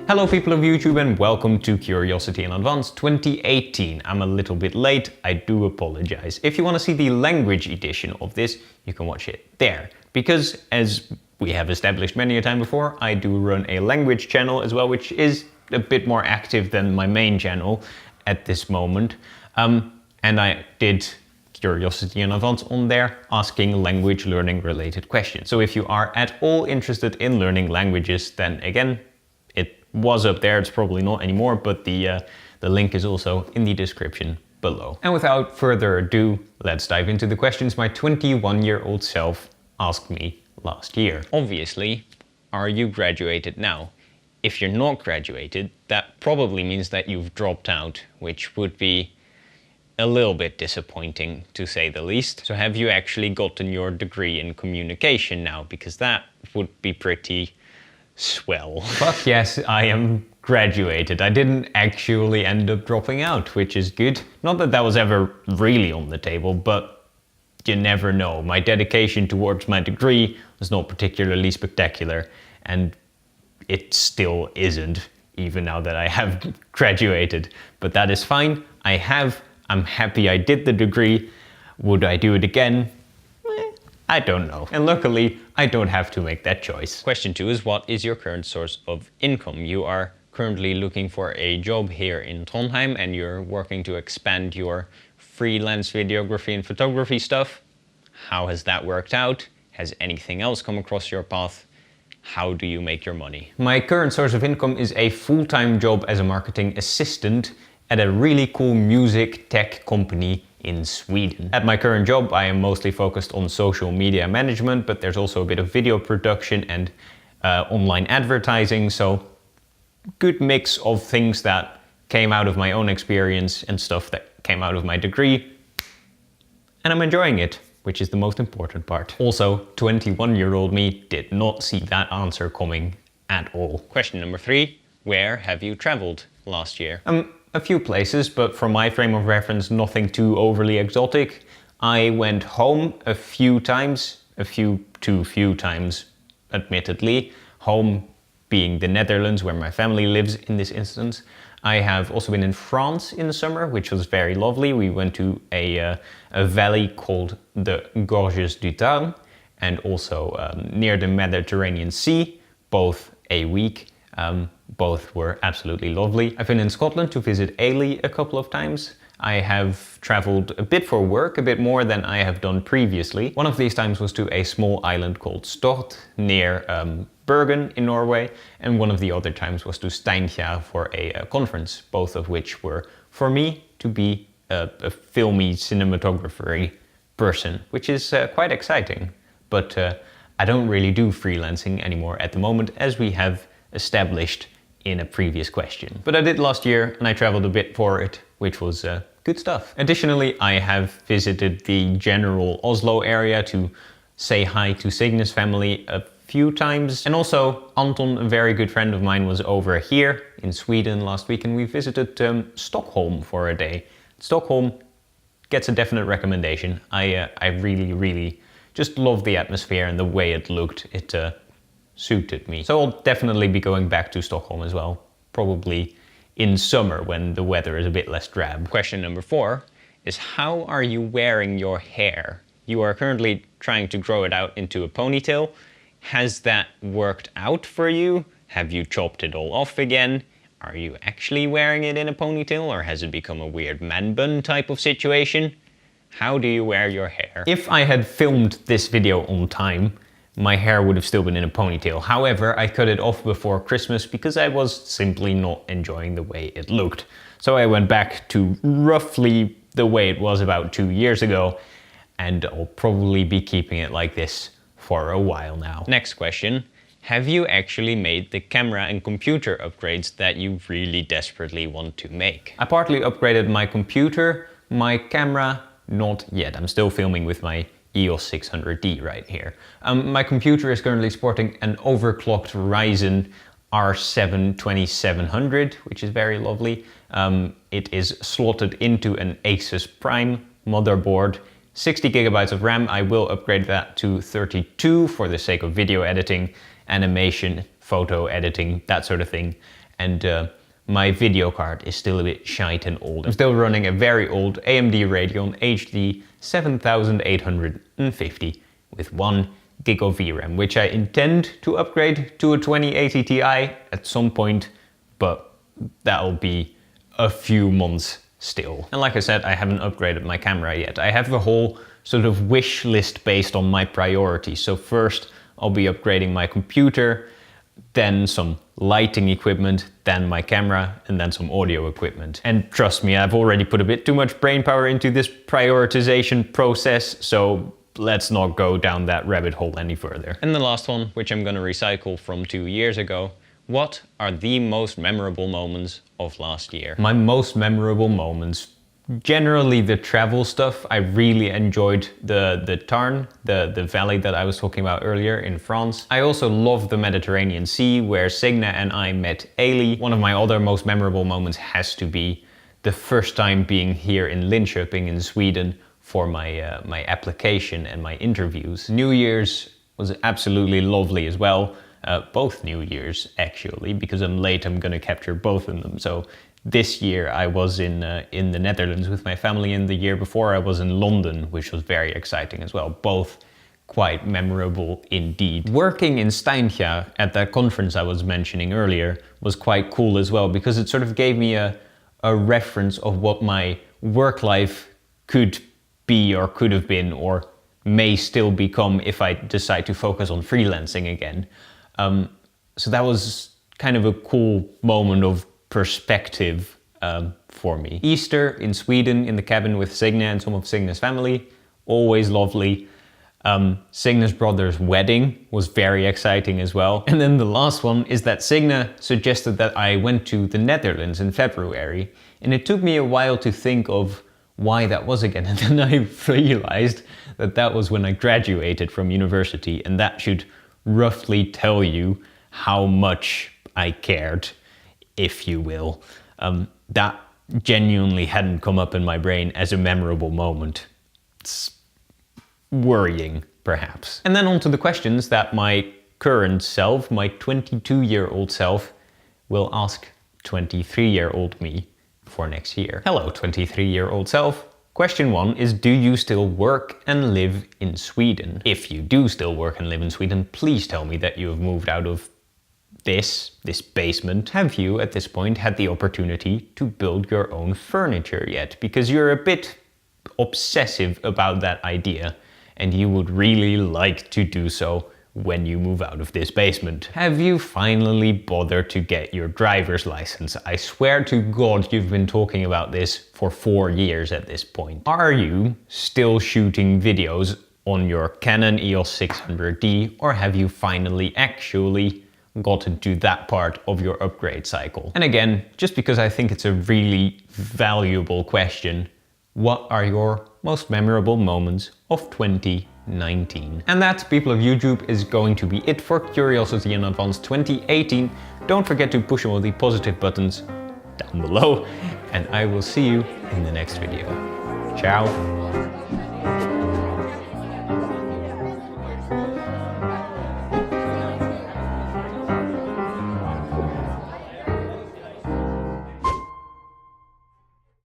Hello people of YouTube and welcome to Curiosity in Advance 2018. I'm a little bit late, I do apologize. If you want to see the language edition of this, you can watch it there. Because as we have established many a time before, I do run a language channel as well, which is a bit more active than my main channel at this moment. And I did Curiosity in Advance on there, asking language learning related questions. So if you are at all interested in learning languages, then again, it was up there, it's probably not anymore, but the link is also in the description below. And without further ado, let's dive into the questions my 21-year-old self asked me last year. Obviously, are you graduated now? If you're not graduated, that probably means that you've dropped out, which would be a little bit disappointing to say the least. So have you actually gotten your degree in communication now? Because that would be pretty swell. But yes, I am graduated. I didn't actually end up dropping out, which is good. Not that that was ever really on the table, but you never know. My dedication towards my degree was not particularly spectacular, and it still isn't, even now that I have graduated. But that is fine. I'm happy I did the degree. Would I do it again? I don't know. And luckily, I don't have to make that choice. Question 2 is, what is your current source of income? You are currently looking for a job here in Trondheim and you're working to expand your freelance videography and photography stuff. How has that worked out? Has anything else come across your path? How do you make your money? My current source of income is a full-time job as a marketing assistant at a really cool music tech company in Sweden. At my current job, I am mostly focused on social media management, but there's also a bit of video production and online advertising, so good mix of things that came out of my own experience and stuff that came out of my degree, and I'm enjoying it, which is the most important part. Also, 21-year-old me did not see that answer coming at all. Question number 3, where have you traveled last year? A few places, but from my frame of reference, nothing too overly exotic. I went home a few times, too few times, admittedly. Home being the Netherlands, where my family lives in this instance. I have also been in France in the summer, which was very lovely. We went to a valley called the Gorges du Tarn, and also near the Mediterranean Sea, both a week. Both were absolutely lovely. I've been in Scotland to visit Ailey a couple of times. I have traveled a bit for work, a bit more than I have done previously. One of these times was to a small island called Stord near Bergen in Norway, and one of the other times was to Steinkjer for a conference, both of which were for me to be a filmy cinematography person, which is quite exciting. But I don't really do freelancing anymore at the moment, as we have established in a previous question. But I did last year and I traveled a bit for it, which was good stuff. Additionally, I have visited the general Oslo area to say hi to Signe's family a few times. And also Anton, a very good friend of mine, was over here in Sweden last week and we visited Stockholm for a day. Stockholm gets a definite recommendation. I really just love the atmosphere and the way it looked. It suited me. So I'll definitely be going back to Stockholm as well, probably in summer when the weather is a bit less drab. Question number 4 is, how are you wearing your hair? You are currently trying to grow it out into a ponytail. Has that worked out for you? Have you chopped it all off again? Are you actually wearing it in a ponytail, or has it become a weird man bun type of situation? How do you wear your hair? If I had filmed this video on time, my hair would have still been in a ponytail. However, I cut it off before Christmas because I was simply not enjoying the way it looked. So I went back to roughly the way it was about 2 years ago, and I'll probably be keeping it like this for a while now. Next question. Have you actually made the camera and computer upgrades that you really desperately want to make? I partly upgraded my computer, my camera, not yet. I'm still filming with my EOS 600D right here. My computer is currently sporting an overclocked Ryzen R7 2700, which is very lovely. It is slotted into an Asus Prime motherboard, 60 gigabytes of RAM. I will upgrade that to 32 for the sake of video editing, animation, photo editing, that sort of thing. and my video card is still a bit shite and old. I'm still running a very old AMD Radeon HD 7850 with 1 gig of VRAM, which I intend to upgrade to a 2080 Ti at some point, but that'll be a few months still. And like I said, I haven't upgraded my camera yet. I have a whole sort of wish list based on my priorities. So first I'll be upgrading my computer, then some lighting equipment, then my camera, and then some audio equipment. And trust me, I've already put a bit too much brainpower into this prioritization process, so let's not go down that rabbit hole any further. And the last one, which I'm gonna recycle from 2 years ago. What are the most memorable moments of last year? My most memorable moments, generally the travel stuff. I really enjoyed the Tarn, the valley that I was talking about earlier in France. I also love the Mediterranean Sea, where Signe and I met Ailey. One of my other most memorable moments has to be the first time being here in Linköping in Sweden for my my application and my interviews. New Year's was absolutely lovely as well. Both New Year's actually, because I'm late, I'm gonna capture both of them. So this year I was in the Netherlands with my family, and the year before I was in London, which was very exciting as well. Both quite memorable indeed. Working in Steinja at that conference I was mentioning earlier was quite cool as well, because it sort of gave me a reference of what my work life could be or could have been or may still become if I decide to focus on freelancing again. So that was kind of a cool moment of perspective for me. Easter in Sweden in the cabin with Signe and some of Signe's family, always lovely. Signe's brother's wedding was very exciting as well. And then the last one is that Signe suggested that I went to the Netherlands in February, and it took me a while to think of why that was again, and then I realized that that was when I graduated from university, and that should roughly tell you how much I cared, if you will. That genuinely hadn't come up in my brain as a memorable moment. It's worrying, perhaps. And then on to the questions that my current self, my 22-year-old self, will ask 23-year-old me for next year. Hello, 23-year-old self. Question 1 is, do you still work and live in Sweden? If you do still work and live in Sweden, please tell me that you have moved out of this basement. Have you, at this point, had the opportunity to build your own furniture yet? Because you're a bit obsessive about that idea, and you would really like to do so when you move out of this basement. Have you finally bothered to get your driver's license? I swear to God you've been talking about this for 4 years at this point. Are you still shooting videos on your Canon EOS 600D, or have you finally actually gotten to that part of your upgrade cycle? And again, just because I think it's a really valuable question, what are your most memorable moments of 2019? And that, people of YouTube, is going to be it for Curiosity in Advance 2018. Don't forget to push all the positive buttons down below, and I will see you in the next video. Ciao!